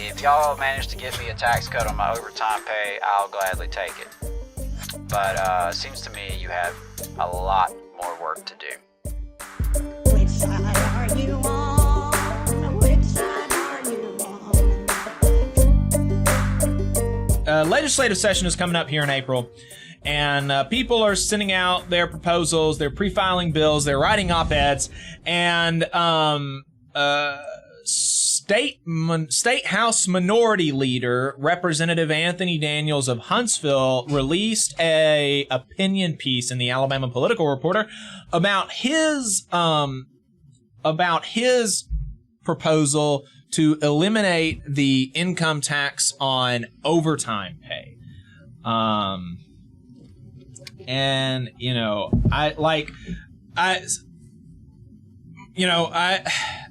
if y'all manage to get me a tax cut on my overtime pay, I'll gladly take it. But seems to me you have a lot more work to do. Which side are you on? Which side are you on? Legislative session is coming up here in April, and people are sending out their proposals, they're pre-filing bills, they're writing op-eds, and State House Minority Leader Representative Anthony Daniels of Huntsville released a opinion piece in the Alabama Political Reporter about his proposal to eliminate the income tax on overtime pay. And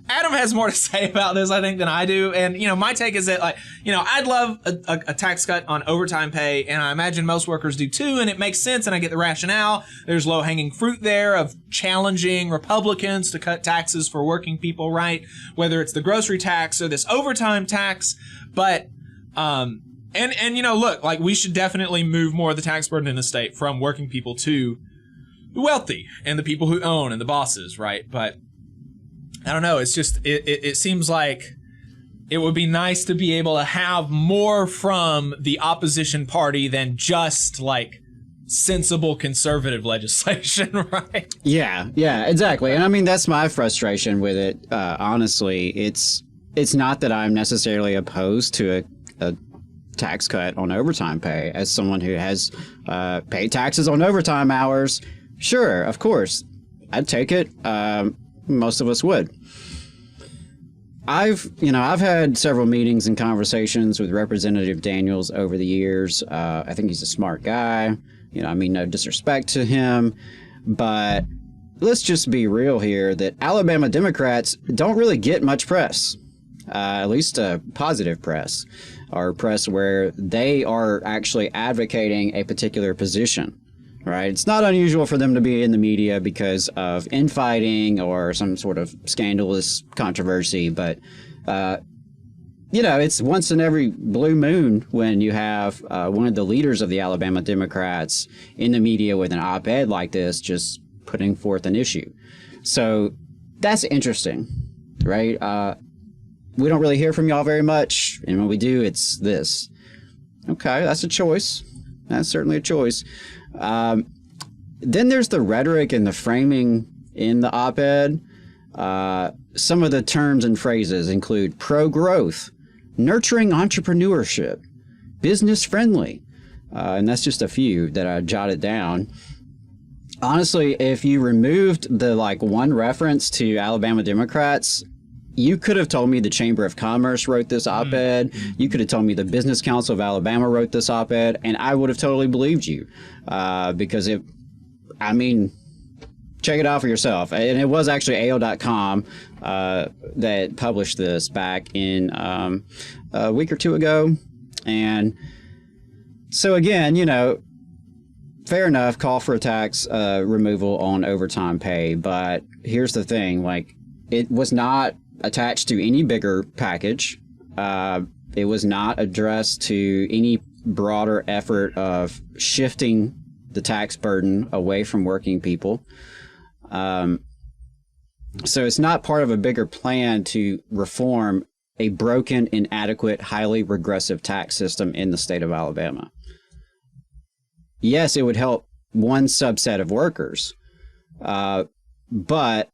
Adam has more to say about this, I think, than I do. And, my take is that, I'd love a tax cut on overtime pay, and I imagine most workers do too, and it makes sense, and I get the rationale. There's low-hanging fruit there of challenging Republicans to cut taxes for working people, right? Whether it's the grocery tax or this overtime tax. But, look, we should definitely move more of the tax burden in the state from working people to the wealthy and the people who own and the bosses, right? But I don't know. It's just, it seems like it would be nice to be able to have more from the opposition party than just sensible conservative legislation, right? Yeah, exactly. And I mean, that's my frustration with it. Honestly, it's not that I'm necessarily opposed to a tax cut on overtime pay. As someone who has paid taxes on overtime hours, sure, of course, I'd take it. Most of us would. I've had several meetings and conversations with Representative Daniels over the years. I think he's a smart guy. No disrespect to him, but let's just be real here that Alabama Democrats don't really get much press, at least positive press, or press where they are actually advocating a particular position. Right. It's not unusual for them to be in the media because of infighting or some sort of scandalous controversy. But, it's once in every blue moon when you have one of the leaders of the Alabama Democrats in the media with an op-ed like this, just putting forth an issue. So that's interesting. Right. We don't really hear from y'all very much. And when we do, it's this. OK, that's a choice. That's certainly a choice. Then there's the rhetoric and the framing in the op-ed. Some of the terms and phrases include pro-growth, nurturing entrepreneurship, business-friendly, and that's just a few that I jotted down. Honestly, if you removed the one reference to Alabama Democrats, you could have told me the Chamber of Commerce wrote this op-ed. You could have told me the Business Council of Alabama wrote this op-ed, and I would have totally believed you. Because check it out for yourself. And it was actually AO.com that published this back in a week or two ago. And so again, fair enough, call for a tax removal on overtime pay. But here's the thing, it was not attached to any bigger package. It was not addressed to any broader effort of shifting the tax burden away from working people. So it's not part of a bigger plan to reform a broken, inadequate, highly regressive tax system in the state of Alabama. Yes, it would help one subset of workers, but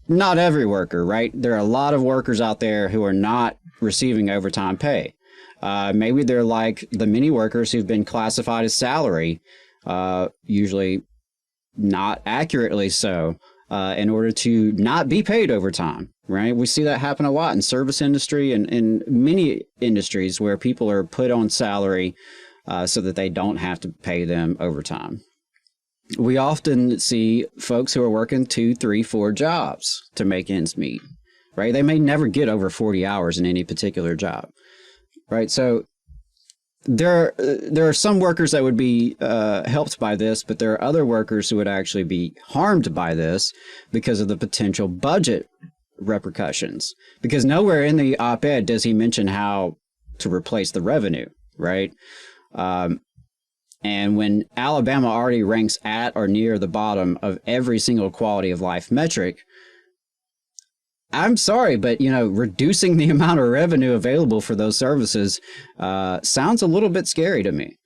not every worker, right? There are a lot of workers out there who are not receiving overtime pay. Maybe they're like the many workers who've been classified as salary, usually not accurately so, in order to not be paid overtime, right? We see that happen a lot in service industry and in many industries where people are put on salary so that they don't have to pay them overtime. We often see folks who are working 2, 3, 4 jobs to make ends meet, right? They may never get over 40 hours in any particular job, right? So there are some workers that would be helped by this, but there are other workers who would actually be harmed by this because of the potential budget repercussions, because nowhere in the op-ed does he mention how to replace the revenue, right? And when Alabama already ranks at or near the bottom of every single quality of life metric, I'm sorry, but, you know, reducing the amount of revenue available for those services sounds a little bit scary to me.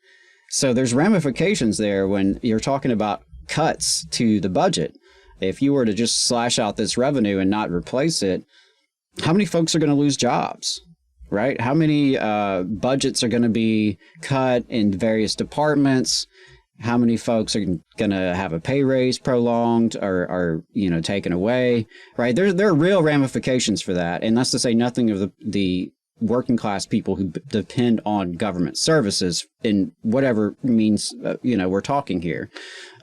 So there's ramifications there when you're talking about cuts to the budget. If you were to just slash out this revenue and not replace it, how many folks are going to lose jobs, right? How many budgets are going to be cut in various departments? How many folks are going to have a pay raise prolonged or you know, taken away, right? There are real ramifications for that. And that's to say nothing of the working class people who depend on government services in whatever means, you know, we're talking here,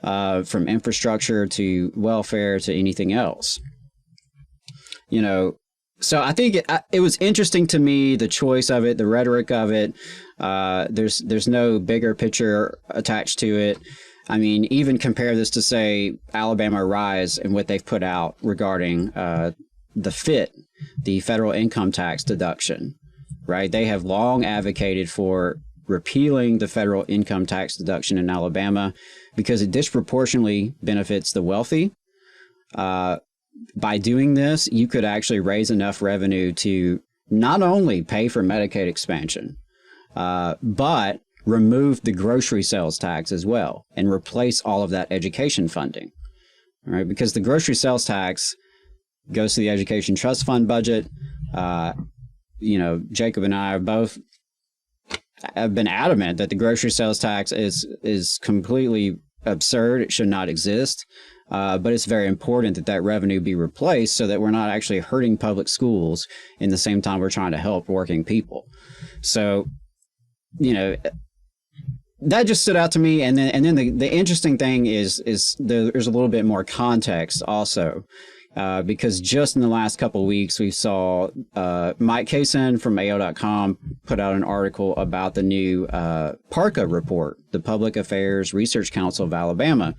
from infrastructure to welfare to anything else. You know, so I think it was interesting to me, the choice of it, the rhetoric of it. There's no bigger picture attached to it. I mean, even compare this to, say, Alabama Rise and what they've put out regarding the FIT, the federal income tax deduction, right? They have long advocated for repealing the federal income tax deduction in Alabama because it disproportionately benefits the wealthy. By doing this, you could actually raise enough revenue to not only pay for Medicaid expansion, but remove the grocery sales tax as well and replace all of that education funding, right? Because the grocery sales tax goes to the education trust fund budget. You know, Jacob and I have been adamant that the grocery sales tax is completely absurd. It should not exist. But it's very important that that revenue be replaced so that we're not actually hurting public schools in the same time we're trying to help working people. So, you know, that just stood out to me. And then the interesting thing is there's a little bit more context also, because just in the last couple of weeks, we saw Mike Kaysen from AO.com put out an article about the new PARCA report, the Public Affairs Research Council of Alabama.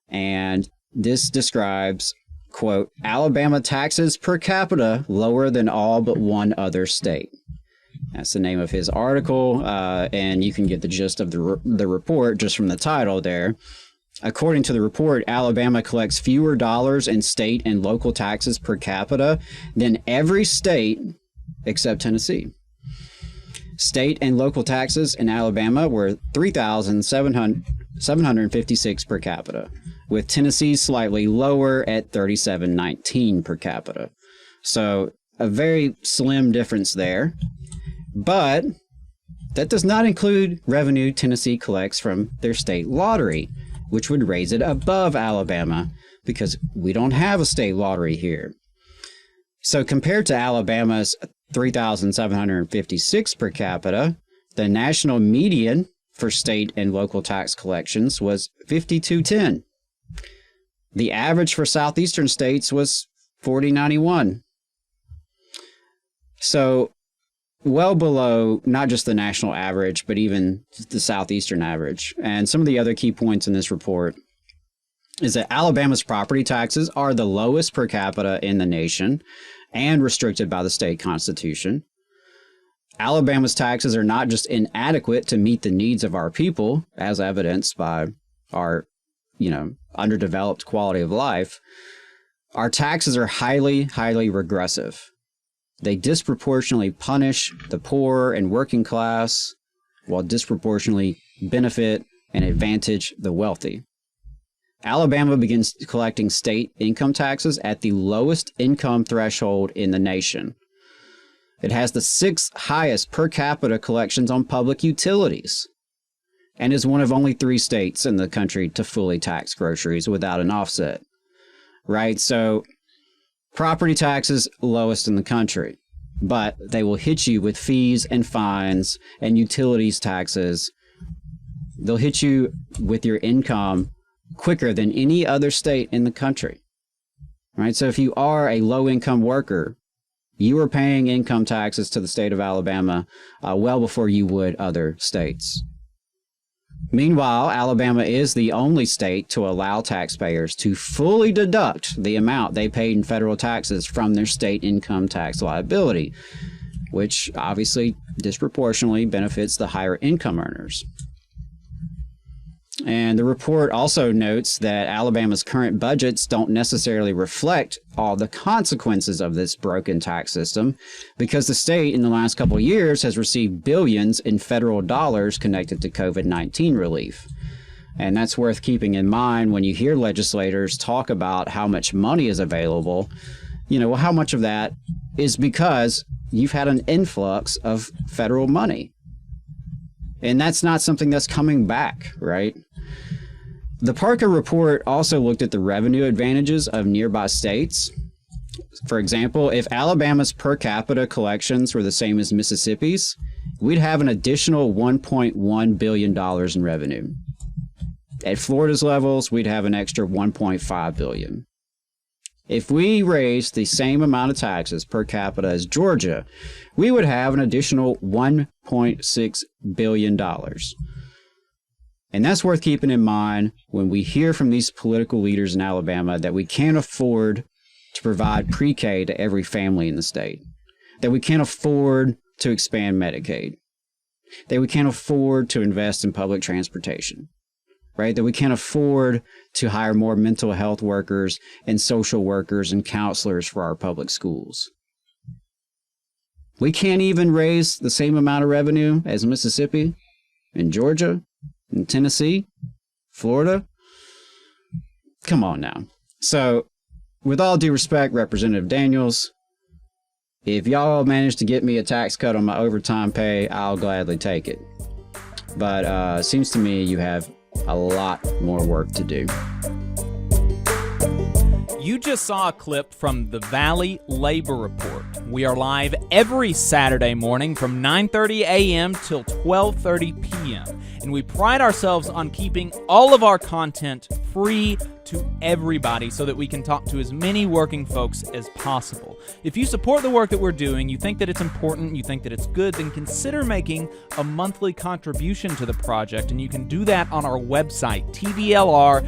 And this describes, quote, Alabama taxes per capita lower than all but one other state. That's the name of his article, and you can get the gist of the report just from the title there. According to the report, Alabama collects fewer dollars in state and local taxes per capita than every state except Tennessee. State and local taxes in Alabama were $3,756 per capita, with Tennessee slightly lower at $3,719 per capita. So a very slim difference there. But that does not include revenue Tennessee collects from their state lottery, which would raise it above Alabama because we don't have a state lottery here. So compared to Alabama's $3,756 per capita, the national median for state and local tax collections was $5,210. The average for southeastern states was $4,091. So well below not just the national average, but even the southeastern average. And some of the other key points in this report is that Alabama's property taxes are the lowest per capita in the nation and restricted by the state constitution. Alabama's taxes are not just inadequate to meet the needs of our people, as evidenced by our, you know, underdeveloped quality of life. Our taxes are highly, highly regressive. They disproportionately punish the poor and working class while disproportionately benefit and advantage the wealthy. Alabama begins collecting state income taxes at the lowest income threshold in the nation. It has the 6th highest per capita collections on public utilities and is one of only 3 states in the country to fully tax groceries without an offset, right? So property taxes, lowest in the country, but they will hit you with fees and fines and utilities taxes. They'll hit you with your income quicker than any other state in the country, right? So if you are a low-income worker, you are paying income taxes to the state of Alabama well before you would other states. Meanwhile, Alabama is the only state to allow taxpayers to fully deduct the amount they paid in federal taxes from their state income tax liability, which obviously disproportionately benefits the higher income earners. And the report also notes that Alabama's current budgets don't necessarily reflect all the consequences of this broken tax system, because the state in the last couple of years has received billions in federal dollars connected to COVID-19 relief. And that's worth keeping in mind when you hear legislators talk about how much money is available. Well, how much of that is because you've had an influx of federal money. And that's not something that's coming back, right? The Parker report also looked at the revenue advantages of nearby states. For example, if Alabama's per capita collections were the same as Mississippi's, we'd have an additional $1.1 billion in revenue. At Florida's levels, we'd have an extra $1.5 billion. If we raised the same amount of taxes per capita as Georgia, we would have an additional $1.6 billion. And that's worth keeping in mind when we hear from these political leaders in Alabama that we can't afford to provide pre-K to every family in the state, that we can't afford to expand Medicaid, that we can't afford to invest in public transportation, right? That we can't afford to hire more mental health workers and social workers and counselors for our public schools. We can't even raise the same amount of revenue as Mississippi and Georgia and Tennessee, Florida. Come on now. So, with all due respect, Representative Daniels, if y'all manage to get me a tax cut on my overtime pay, I'll gladly take it. But seems to me you have a lot more work to do. You just saw a clip from the Valley Labor Report. We are live every Saturday morning from 9:30 a.m. till 12:30 p.m. And we pride ourselves on keeping all of our content free to everybody so that we can talk to as many working folks as possible. If you support the work that we're doing, you think that it's important, you think that it's good, then consider making a monthly contribution to the project, and you can do that on our website, tvlr.fm.